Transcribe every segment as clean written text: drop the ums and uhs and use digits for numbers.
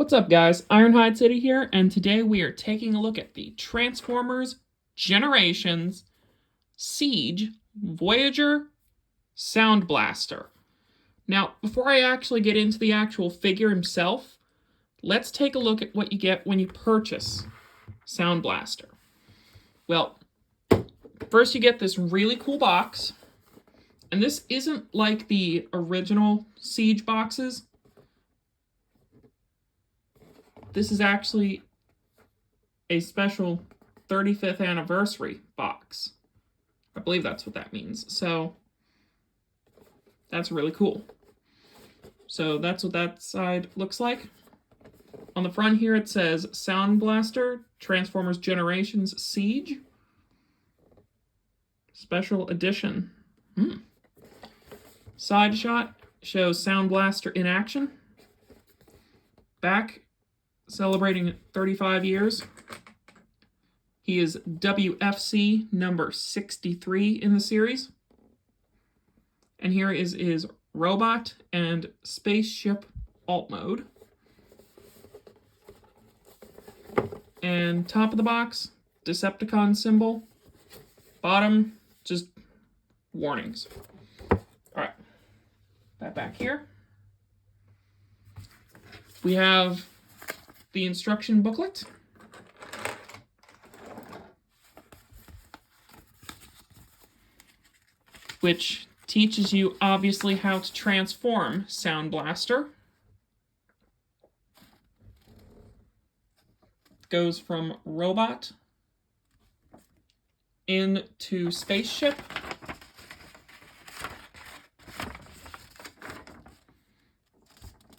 What's up, guys? Ironhide City here, and today we are taking a look at the Transformers Generations Siege Voyager Sound Blaster. Now, before I actually get into the actual figure himself, let's take a look at what you get when you purchase Sound Blaster. Well, first you get this really cool box, and this isn't like the original Siege boxes. This is actually a special 35th anniversary box. I believe that's what that means. So that's really cool. So that's what that side looks like. On the front here it says Sound Blaster, Transformers Generations Siege. Special edition. Side shot shows Sound Blaster in action. Back, celebrating 35 years. He is WFC number 63 in the series. And here is his robot and spaceship alt mode. And top of the box, Decepticon symbol. Bottom, just warnings. Alright, that back here. We have the instruction booklet. Which teaches you, obviously, how to transform Sound Blaster. Goes from robot into spaceship.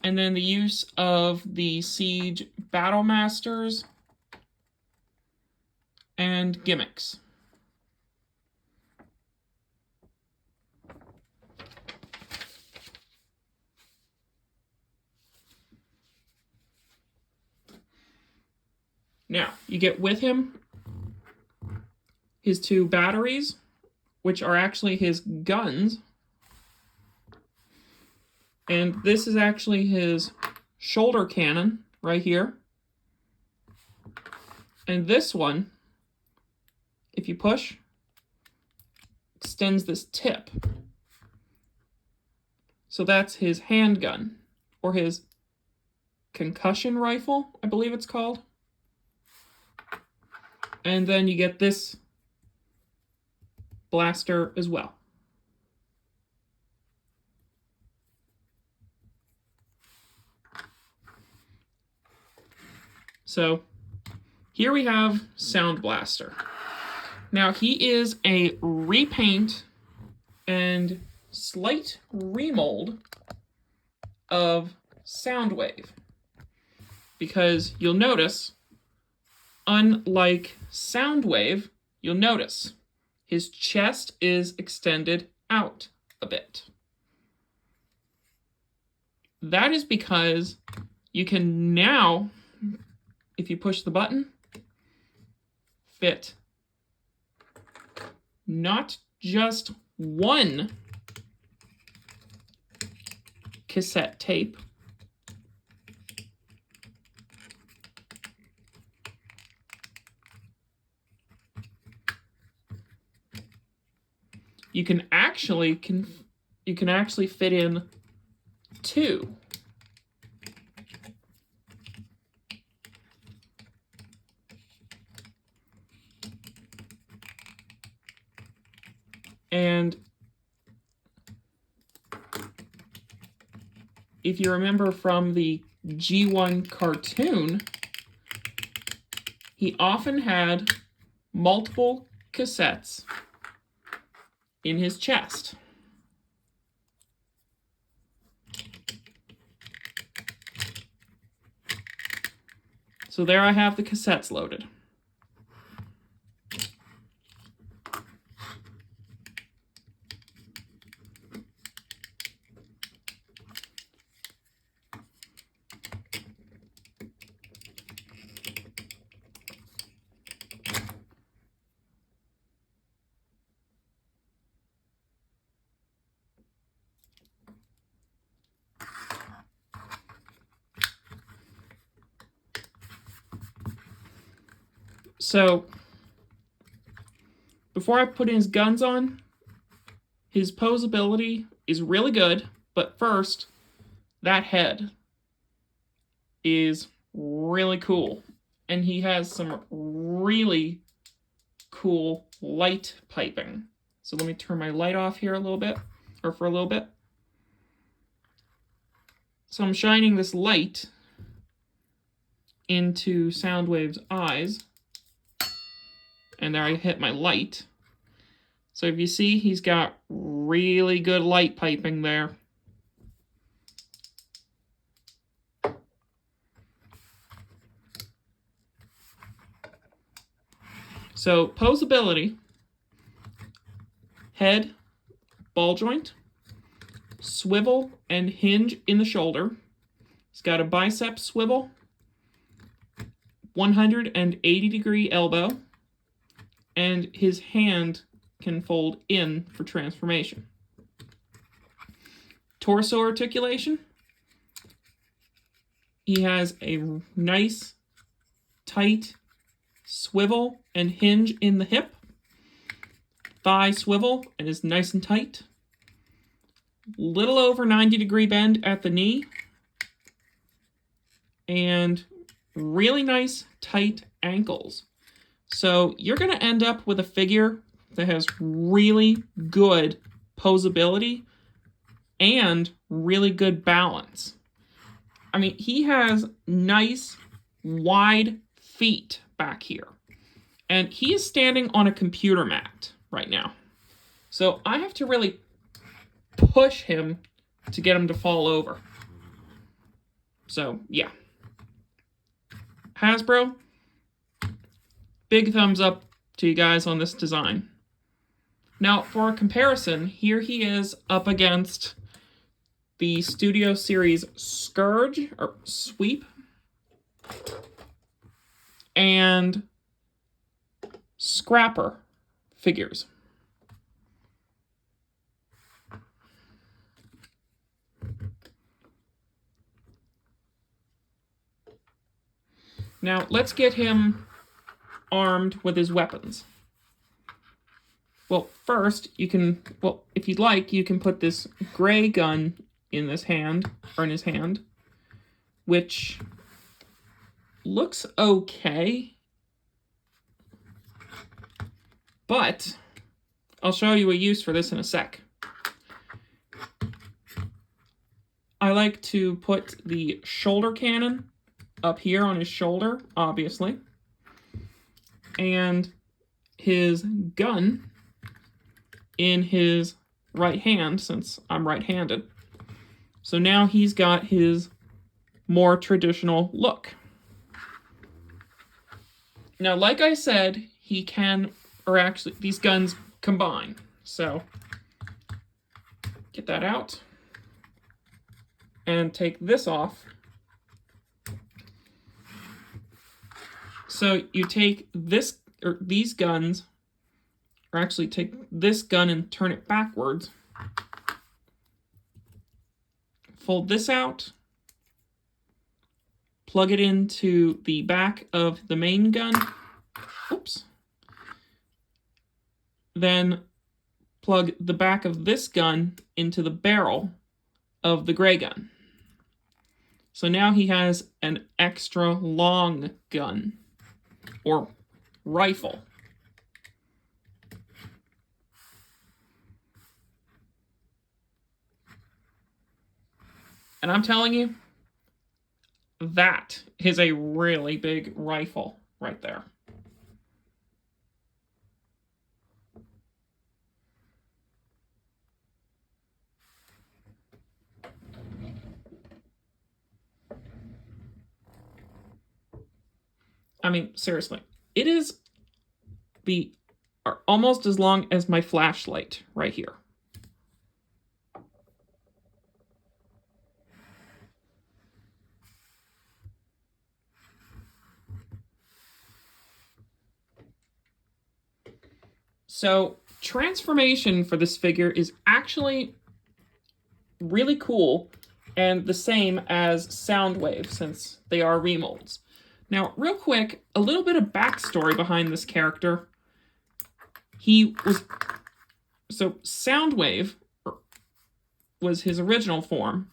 And then the use of the Siege Battle Masters and gimmicks. Now, you get with him his two batteries, which are actually his guns. And this is actually his shoulder cannon right here. And this one, if you push, extends this tip. So that's his handgun, or his concussion rifle, I believe it's called. And then you get this blaster as well. So here we have Sound Blaster. Now he is a repaint and slight remold of Soundwave. Because you'll notice, unlike Soundwave, you'll notice his chest is extended out a bit. That is because you can now, if you push the button, fit not just one cassette tape, you can actually fit in two. And if you remember from the G1 cartoon, he often had multiple cassettes in his chest. So there I have the cassettes loaded. So before I put his guns on, his posability is really good, but first, that head is really cool. And he has some really cool light piping. So let me turn my light off here a little bit, or for a little bit. So I'm shining this light into Soundwave's eyes. And there I hit my light. So if you see, he's got really good light piping there. So posability, head, ball joint, swivel and hinge in the shoulder. He's got a bicep swivel, 180-degree elbow, and his hand can fold in for transformation. Torso articulation. He has a nice, tight swivel and hinge in the hip. Thigh swivel and is nice and tight. Little over 90-degree bend at the knee. And really nice, tight ankles. So you're going to end up with a figure that has really good posability and really good balance. I mean, he has nice, wide feet back here. And he is standing on a computer mat right now. So I have to really push him to get him to fall over. So, yeah. Hasbro, big thumbs up to you guys on this design. Now, for a comparison, here he is up against the Studio Series Scourge, or Sweep, and Scrapper figures. Now, let's get him armed with his weapons. Well, first, you can, if you'd like, you can put this gray gun in this hand, or in his hand, which looks okay. But I'll show you a use for this in a sec. I like to put the shoulder cannon up here on his shoulder, obviously, and his gun in his right hand, since I'm right-handed. So now he's got his more traditional look. Now, like I said, he can, or actually, these guns combine. So, get that out. And take this off. So you take this, or these guns, or actually take this gun and turn it backwards. Fold this out. Plug it into the back of the main gun. Oops. Then plug the back of this gun into the barrel of the gray gun. So now he has an extra long gun, or rifle. And I'm telling you, that is a really big rifle right there. I mean, seriously, it is almost as long as my flashlight right here. So, transformation for this figure is actually really cool and the same as Soundwave, since they are remolds. Now, real quick, a little bit of backstory behind this character. So Soundwave was his original form.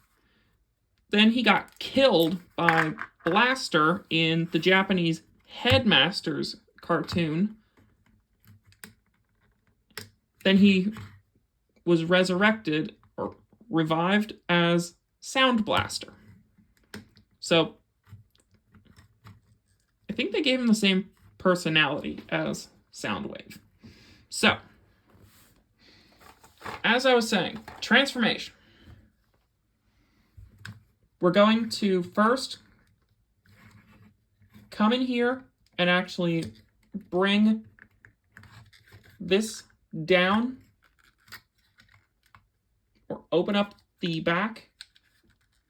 Then he got killed by Blaster in the Japanese Headmasters cartoon. Then he was resurrected or revived as Soundblaster. So I think they gave him the same personality as Soundwave. So, as I was saying, transformation. We're going to first come in here and actually bring this down or open up the back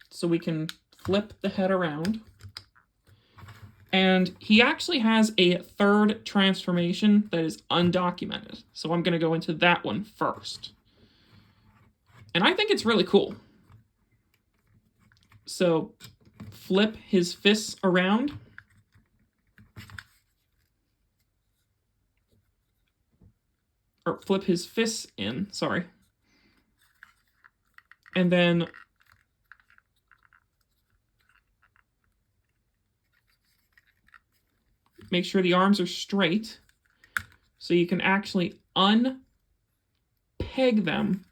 so we can flip the head around. And he actually has a third transformation that is undocumented. So I'm going to go into that one first. And I think it's really cool. So flip his fists around. Or flip his fists in, sorry. And then make sure the arms are straight so you can actually unpeg them.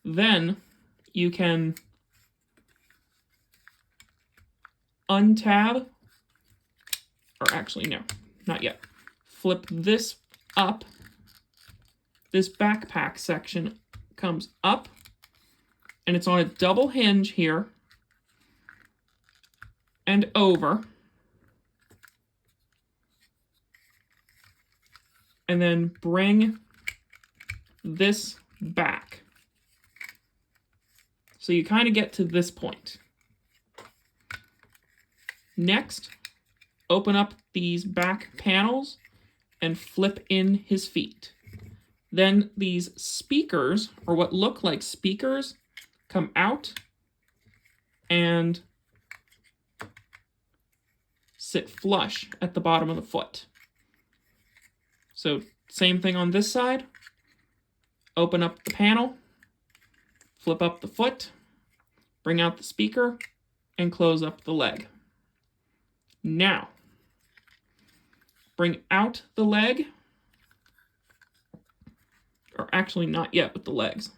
Then you can untab, or actually no, not yet. Flip this up. This backpack section comes up, and it's on a double hinge here and over. And then bring this back. So you kind of get to this point. Next, open up these back panels and flip in his feet. Then these speakers, or what look like speakers, come out and sit flush at the bottom of the foot. So same thing on this side. Open up the panel, flip up the foot, bring out the speaker, and close up the leg. Now, bring out the leg, or actually not yet with the legs.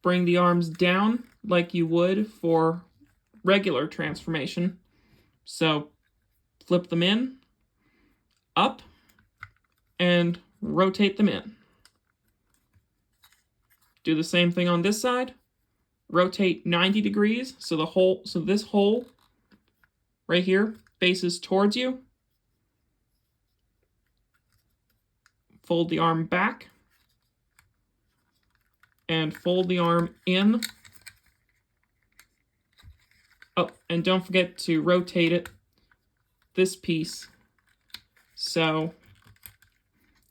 Bring the arms down like you would for regular transformation. So flip them in, up, and rotate them in. Do the same thing on this side. Rotate 90 degrees so this hole right here faces towards you. Fold the arm back and fold the arm in. Oh, and don't forget to rotate it, this piece, so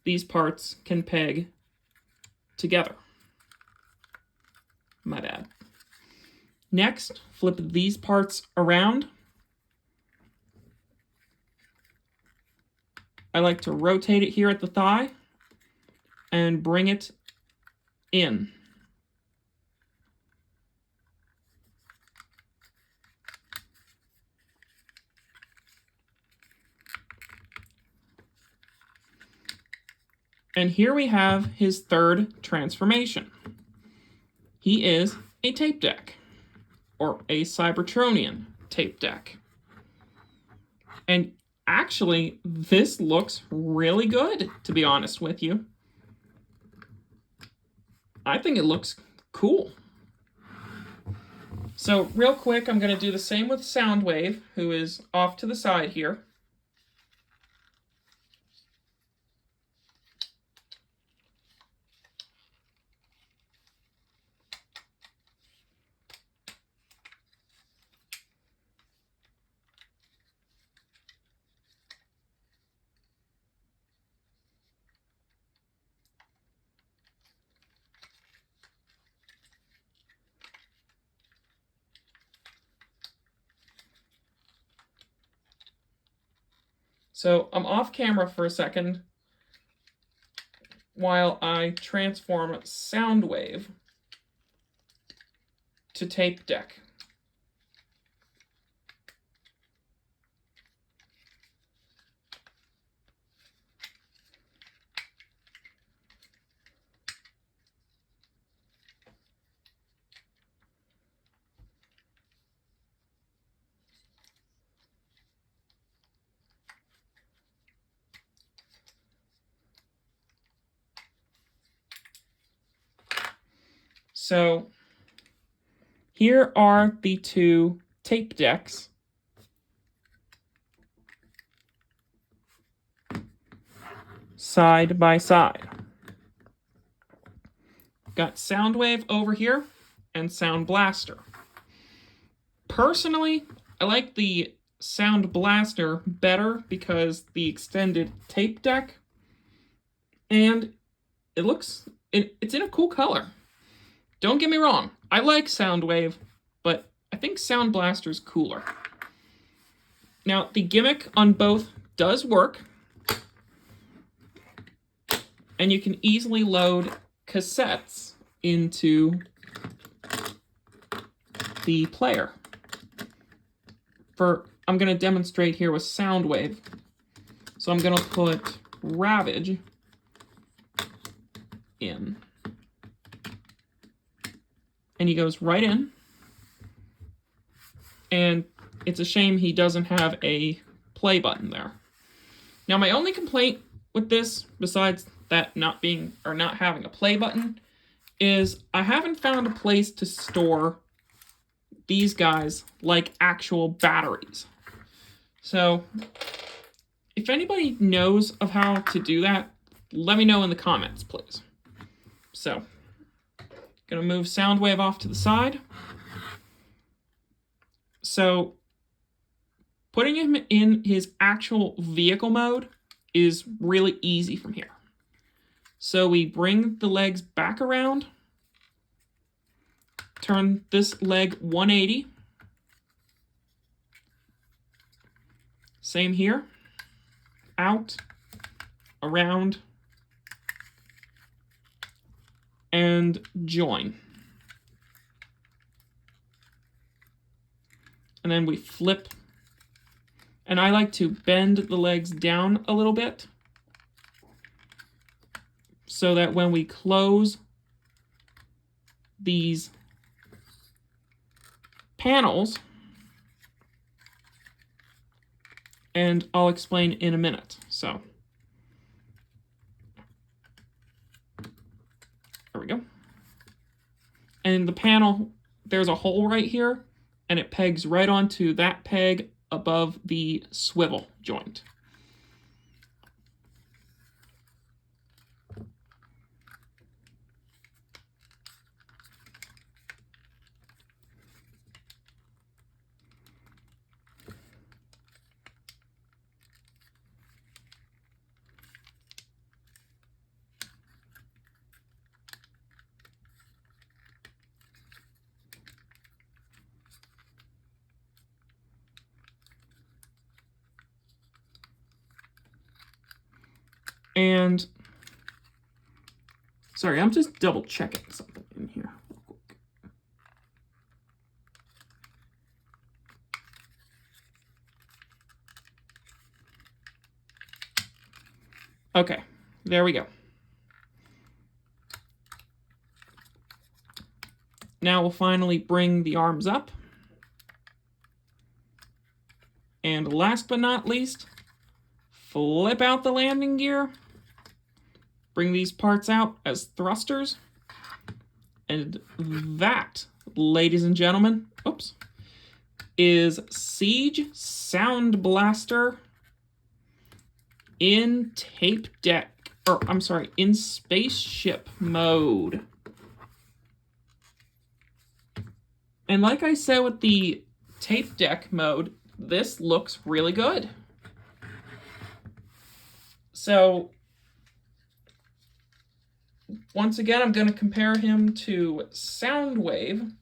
these parts can peg together. My bad. Next, flip these parts around. I like to rotate it here at the thigh and bring it in. And here we have his third transformation. He is a tape deck, or a Cybertronian tape deck. And actually, this looks really good, to be honest with you. I think it looks cool. So real quick, I'm going to do the same with Soundwave, who is off to the side here. So I'm off camera for a second while I transform Soundwave to tape deck. So here are the two tape decks. Side by side. Got Soundwave over here and Sound Blaster. Personally, I like the Sound Blaster better because the extended tape deck, and it's in a cool color. Don't get me wrong, I like Soundwave, but I think Sound Blaster's cooler. Now, the gimmick on both does work, and you can easily load cassettes into the player. I'm going to demonstrate here with Soundwave. So I'm going to put Ravage in. And he goes right in. And it's a shame he doesn't have a play button there. Now, my only complaint with this, besides that not having a play button, is I haven't found a place to store these guys like actual batteries. So if anybody knows of how to do that, let me know in the comments, please. So gonna move Soundwave off to the side. So putting him in his actual vehicle mode is really easy from here. So we bring the legs back around, turn this leg 180. Same here. Out, around, and join. And then we flip. And I like to bend the legs down a little bit so that when we close these panels, and I'll explain in a minute. So there we go. And the panel, there's a hole right here, and it pegs right onto that peg above the swivel joint. And sorry, I'm just double checking something in here. Okay, there we go. Now we'll finally bring the arms up. And last but not least, flip out the landing gear. Bring these parts out as thrusters. And that, ladies and gentlemen, is Siege Sound Blaster in tape deck, in spaceship mode. And like I said with the tape deck mode, this looks really good. So once again, I'm going to compare him to Soundwave.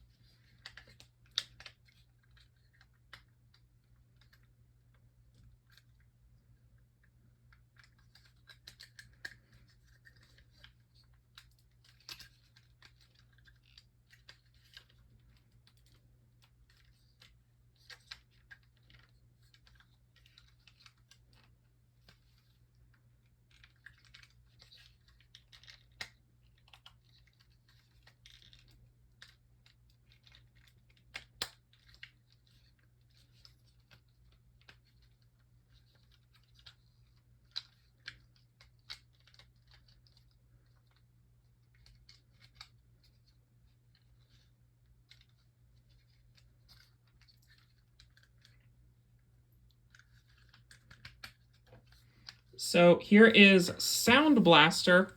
So here is Sound Blaster,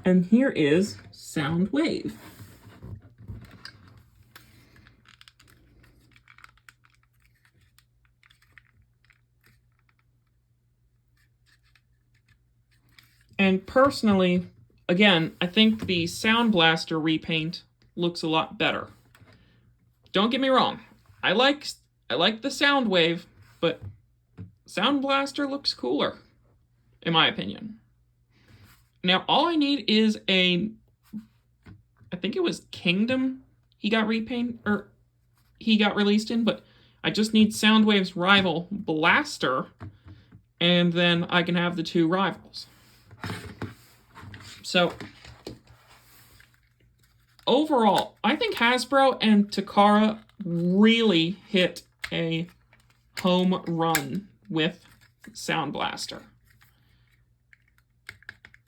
and here is Sound Wave. And personally, again, I think the Sound Blaster repaint looks a lot better. Don't get me wrong, I like the Sound Wave, but Sound Blaster looks cooler, in my opinion. Now, all I need is I think it was Kingdom he got released in, but I just need Soundwave's rival, Blaster, and then I can have the two rivals. So, overall, I think Hasbro and Takara really hit a home run with Sound Blaster.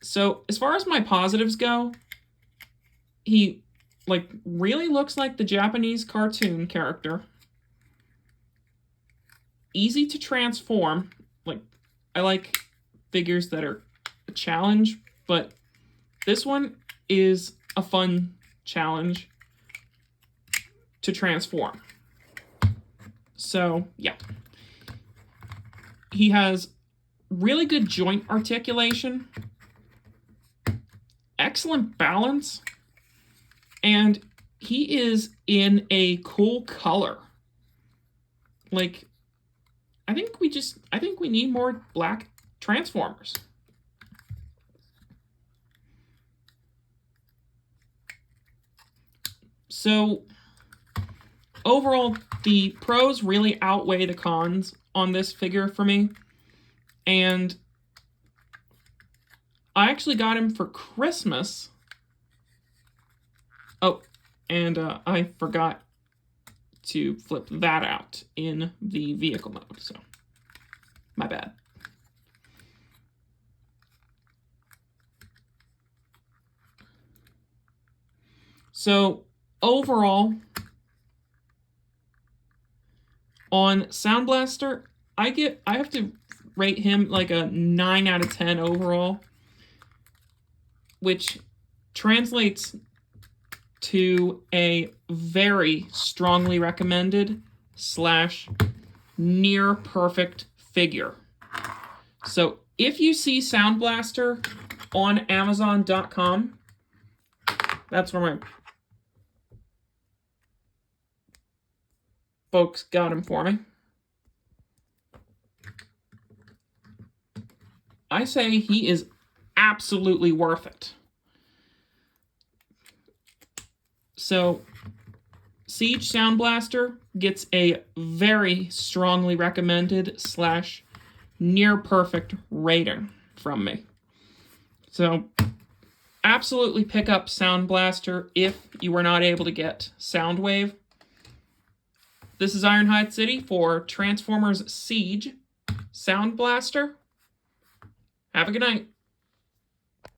So, as far as my positives go, he really looks like the Japanese cartoon character. Easy to transform. I like figures that are a challenge, but this one is a fun challenge to transform. So, yeah. He has really good joint articulation, excellent balance, and he is in a cool color. I think we need more black Transformers. So, overall, the pros really outweigh the cons on this figure for me. And I actually got him for Christmas. Oh, and I forgot to flip that out in the vehicle mode, so my bad. So overall, on Sound Blaster, I have to rate him like a 9 out of 10 overall, which translates to a very strongly recommended / near perfect figure. So if you see Sound Blaster on Amazon.com, that's where my folks got him for me. I say he is absolutely worth it. So, Siege Sound Blaster gets a very strongly recommended / near perfect rating from me. So, absolutely pick up Sound Blaster if you were not able to get Soundwave. This is Ironhide City for Transformers Siege Sound Blaster. Have a good night.